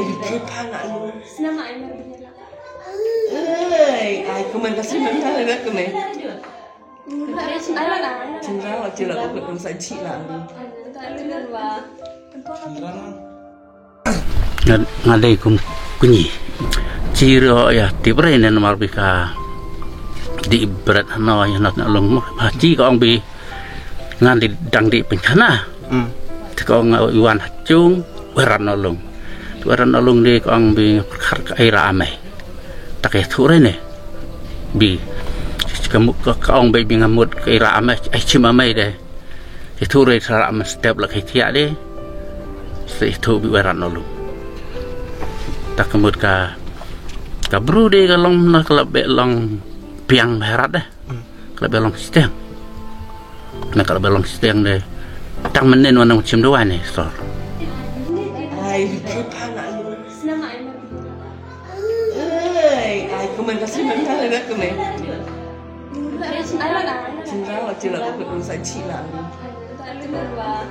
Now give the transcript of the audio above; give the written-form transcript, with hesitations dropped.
Kepala lu. Nama Aimer begini. Ai komen kasih mana ada komen. Ayo lah. Cinta wajib lah aku saya cila. Ngadai kunyi ciro ya tibre ne nomor bika di berat no ya not long haji ko ang bi ngan di dang di bencana ko ang iwan hacung weran nolong di ko ang bi perkar aira amai tak ya ture ne bi kamu ko ang bi ngamut aira amai cima amai de ture sara am step la kai tia de se itu bi weran nolong tak kemud ka bru de ka long na kala be long piang merat dah kala be long steng na kala be long steng de tang menen wana macam doa ni sor Ai kepala lu. Nama Aimer begini. Ai komen kasih mana ada komen. Ayo lah. Cinta wajib lah aku saya cila. Ayo lah.